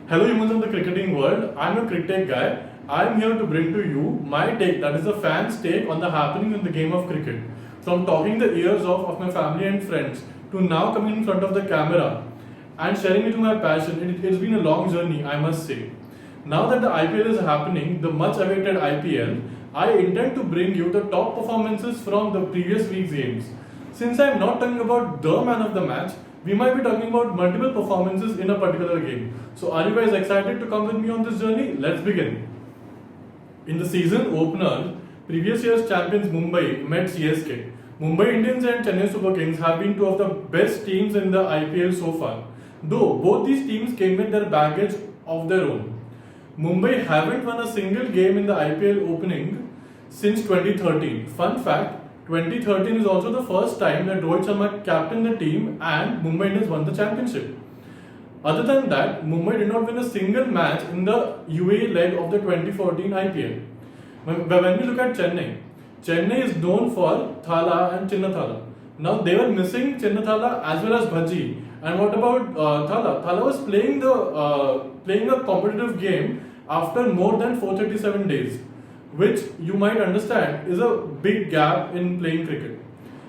Hello humans of the cricketing world, I'm a cricket guy. I'm here to bring to you my take, that is the fans' take on the happenings in the game of cricket. From talking the ears off of my family and friends to now coming in front of the camera and sharing it to my passion, it's been a long journey, I must say. Now that the IPL is happening, the much awaited IPL, I intend to bring you the top performances from the previous week's games. Since I'm not talking about the man of the match, we might be talking about multiple performances in a particular game. So, are you guys excited to come with me on this journey? Let's begin. In the season opener, previous year's champions Mumbai met CSK. Mumbai Indians and Chennai Super Kings have been two of the best teams in the IPL so far, though both these teams came with their baggage of their own. Mumbai haven't won a single game in the IPL opening since 2013. Fun fact, 2013 is also the first time that Rohit Sharma captained the team and Mumbai Indians won the championship. Other than that, Mumbai did not win a single match in the UAE leg of the 2014 IPL. When we look at Chennai, Chennai is known for Thala and Chinnathala. Now they were missing Chinnathala as well as Bhaji. And what about Thala? Thala was playing a competitive game after more than 437 days, which you might understand is a big gap in playing cricket.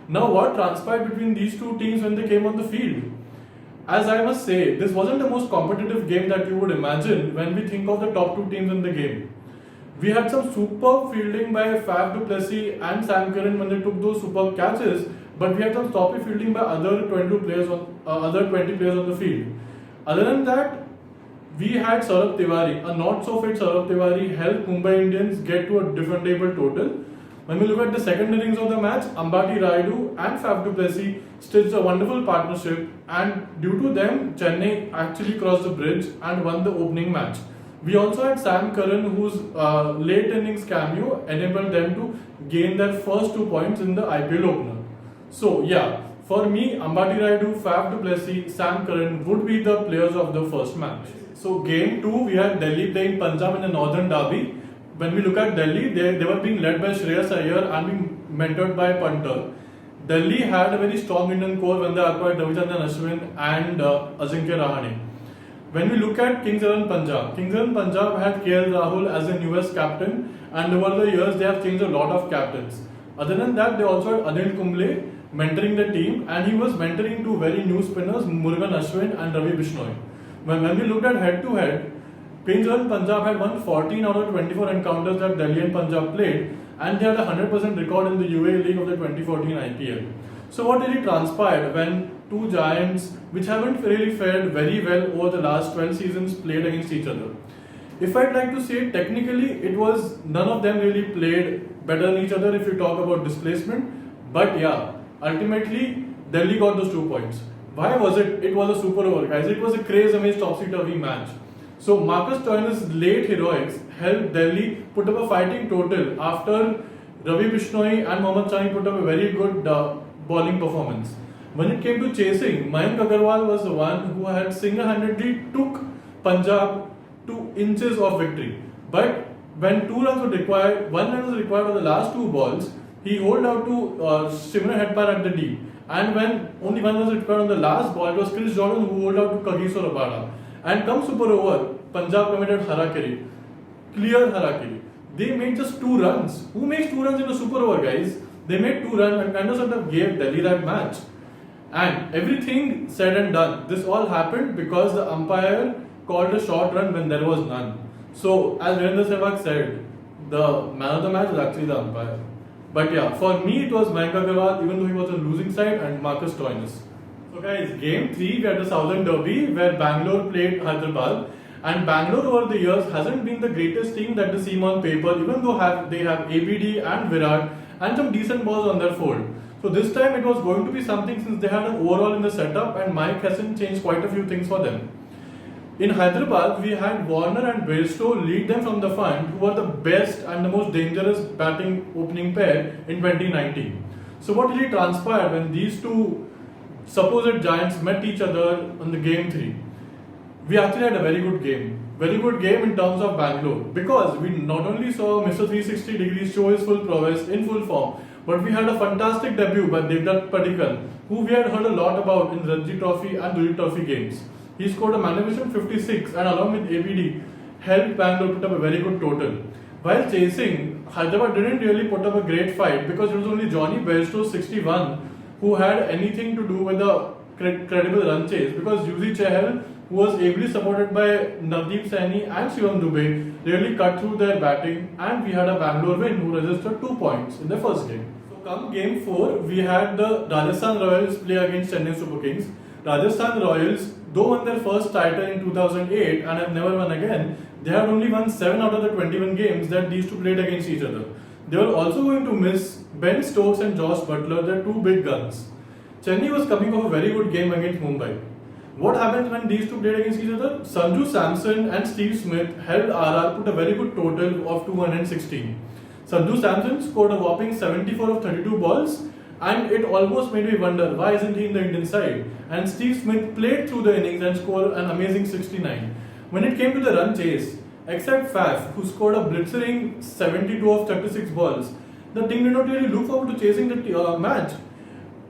Now, what transpired between these two teams when they came on the field? As I must say, this wasn't the most competitive game that you would imagine when we think of the top two teams in the game. We had some superb fielding by Faf du Plessis and Sam Curran when they took those superb catches, but we had some sloppy fielding by other 20 players on the field. Other than that, we had Saurabh Tiwari, a not so fit Saurabh Tiwari, helped Mumbai Indians get to a different table total. When we look at the second innings of the match, Ambati Rayudu and Faf du Plessis stitched a wonderful partnership, and due to them, Chennai actually crossed the bridge and won the opening match. We also had Sam Curran, whose late innings cameo enabled them to gain their first 2 points in the IPL opener. So, yeah, for me, Ambati Rayudu, Faf du Plessis, Sam Curran would be the players of the first match. So, game 2, we had Delhi playing Punjab in the Northern Derby. When we look at Delhi, they were being led by Shreyas Iyer and being mentored by Punter. Delhi had a very strong Indian core when they acquired Ravichandran Ashwin and Ajinkya Rahane. When we look at Kings 11 Punjab had KL Rahul as the newest captain, and over the years they have changed a lot of captains. Other than that, they also had Anil Kumble mentoring the team, and he was mentoring two very new spinners, Murugan Ashwin and Ravi Bishnoi. When we looked at head-to-head, Kings 11 Punjab had won 14 out of 24 encounters that Delhi and Punjab played, and they had a 100% record in the UAE League of the 2014 IPL. So what really transpired when two giants, which haven't really fared very well over the last 12 seasons, played against each other? If I'd like to say, technically, it was none of them really played better than each other if you talk about displacement. But yeah, ultimately, Delhi got those 2 points. Why was it? It was a super over, guys. It was a crazy, amazing topsy-turvy match. So Marcus Stoinis' late heroics helped Delhi put up a fighting total after Ravi Bishnoi and Mohammad Shami put up a very good bowling performance. When it came to chasing, Mayank Agarwal was the one who had single-handedly took Punjab to inches of victory. But when 2 runs were required, 1 run was required on the last 2 balls, he holed out to Shimran Hetmar at the deep. And when only 1 was required on the last ball, it was Chris Jordan who holed out to Kagiso Rabada. And come super over, Punjab committed harakiri, clear harakiri. They made just 2 runs. Who makes 2 runs in a super over, guys? They made 2 runs and kind of sort of gave Delhi that match. And everything said and done, this all happened because the umpire called a short run when there was none. So, as Virendra Sehwag said, the man of the match was actually the umpire. But yeah, for me it was Mayank Agarwal, even though he was on losing side, and Marcus Stoinis. So guys, game 3 we had the Southern Derby where Bangalore played Hyderabad, and Bangalore over the years hasn't been the greatest team that they seem on paper, even though they have ABD and Virat and some decent balls on their fold. So this time it was going to be something since they had an overall in the setup and Mike Hesson changed quite a few things for them. In Hyderabad, we had Warner and Bairstow lead them from the front, who were the best and the most dangerous batting opening pair in 2019. So what really transpired when these two supposed giants met each other on the game 3? We actually had a very good game. Very good game in terms of Bangalore, because we not only saw Mr. 360 degrees show his full prowess in full form, but we had a fantastic debut by Devdutt Padikkal, who we had heard a lot about in Ranji Trophy and Duleep Trophy games. He scored a magnificent 56 and along with ABD helped Bangalore put up a very good total. While chasing, Hyderabad didn't really put up a great fight because it was only Johnny Bairstow's 61 who had anything to do with the credible run chase, because Yuzi Chahal, who was ably supported by Navdeep Saini and Shivam Dubey, really cut through their batting, and we had a Bangalore win who registered 2 points in the first game. So come game 4, we had the Rajasthan Royals play against Chennai Super Kings. Rajasthan Royals, though won their first title in 2008 and have never won again, they had only won 7 out of the 21 games that these two played against each other. They were also going to miss Ben Stokes and Josh Butler, their two big guns. Chennai was coming off a very good game against Mumbai. What happened when these two played against each other? Sanju Samson and Steve Smith helped RR put a very good total of 216. Sanju Samson scored a whopping 74 of 32 balls, and it almost made me wonder why isn't he in the Indian side. And Steve Smith played through the innings and scored an amazing 69. When it came to the run chase, except Faf, who scored a blitzering 72 of 36 balls, the team did not really look forward to chasing the match.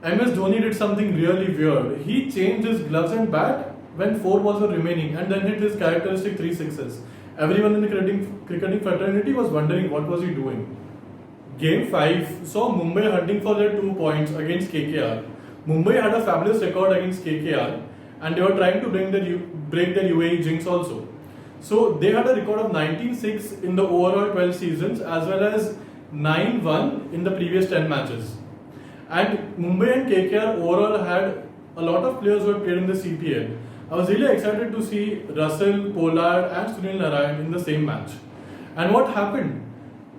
MS Dhoni did something really weird. He changed his gloves and bat when 4 balls were remaining and then hit his characteristic 3 sixes. Everyone in the cricketing fraternity was wondering what was he doing. Game 5 saw Mumbai hunting for their 2 points against KKR. Mumbai had a fabulous record against KKR and they were trying to break their UAE jinx also. So they had a record of 19-6 in the overall 12 seasons as well as 9-1 in the previous 10 matches. And Mumbai and KKR overall had a lot of players who had played in the CPL. I was really excited to see Russell, Pollard and Sunil Narayan in the same match. And what happened?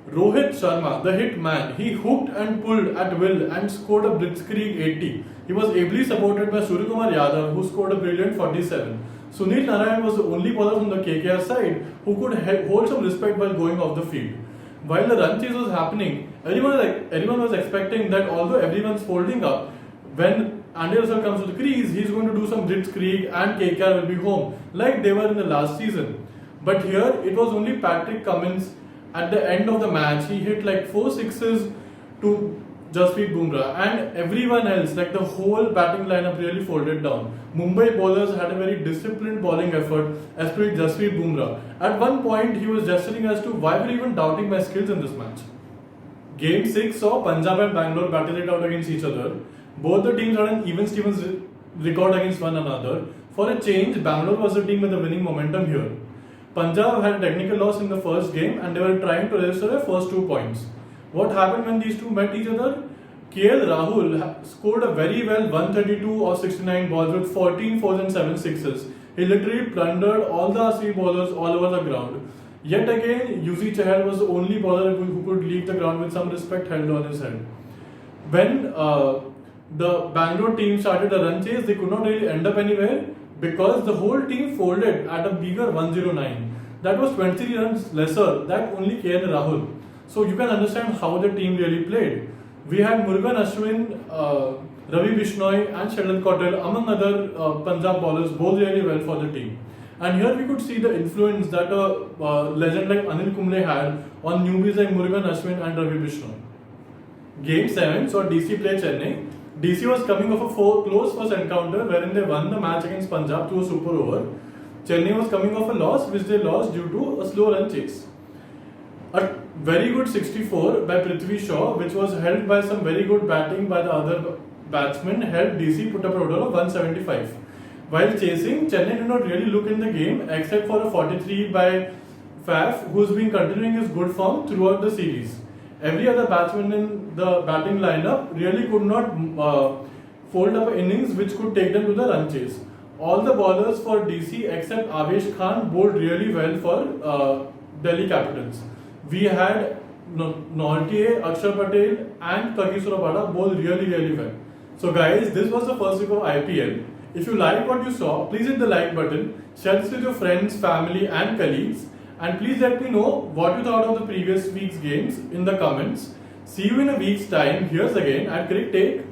Rohit Sharma, the hit man, he hooked and pulled at will and scored a blitzkrieg 80. He was ably supported by Suryakumar Yadav, who scored a brilliant 47. Sunil Narayan was the only bowler from the KKR side who could hold some respect while going off the field. While the run chase was happening, everyone was expecting that although everyone's folding up, when Andy Russell comes to the crease, he's going to do some blitzkrieg and KKR will be home, like they were in the last season. But here, it was only Patrick Cummins at the end of the match. He hit like 4 sixes to Jasprit Bumrah, and everyone else, like the whole batting lineup, really folded down. Mumbai bowlers had a very disciplined bowling effort, especially Jasprit Bumrah. At one point, he was gesturing as to why were even doubting my skills in this match. Game 6 saw Punjab and Bangalore battle it out against each other. Both the teams had an even Stevens record against one another. For a change, Bangalore was the team with the winning momentum here. Punjab had a technical loss in the first game and they were trying to register their first 2 points. What happened when these two met each other? KL Rahul scored a very well 132 or 69 balls with 14 fours and 7 sixes. He literally plundered all the RCB bowlers all over the ground. Yet again, Yuzi Chahal was the only bowler who could leave the ground with some respect held on his head. When the Bangalore team started a run chase, they could not really end up anywhere because the whole team folded at a bigger 109. That was 23 runs lesser than only KL Rahul. So you can understand how the team really played. We had Murugan Ashwin, Ravi Bishnoi and Sheldon Cottrell among other Punjab bowlers, both really well for the team. And here we could see the influence that a legend like Anil Kumble had on newbies like Murugan Ashwin and Ravi Bishnoi. Game 7 saw DC play Chennai. DC was coming off a close first encounter wherein they won the match against Punjab through a super over. Chennai was coming off a loss which they lost due to a slow run chase. A very good 64 by Prithvi Shaw, which was held by some very good batting by the other batsmen, helped DC put up a total of 175. While chasing, Chennai did not really look in the game except for a 43 by Faf, who's been continuing his good form throughout the series. Every other batsman in the batting lineup really could not fold up innings which could take them to the run chase. All the bowlers for DC except Avesh Khan bowled really well for Delhi Capitals. We had Nortje, Akshar Patel and Kagiso Rabada bowled really well. So guys, this was the first week of IPL. If you liked what you saw, please hit the like button, share this with your friends, family and colleagues, and please let me know what you thought of the previous week's games in the comments. See you in a week's time. Here's again at Cricket Take.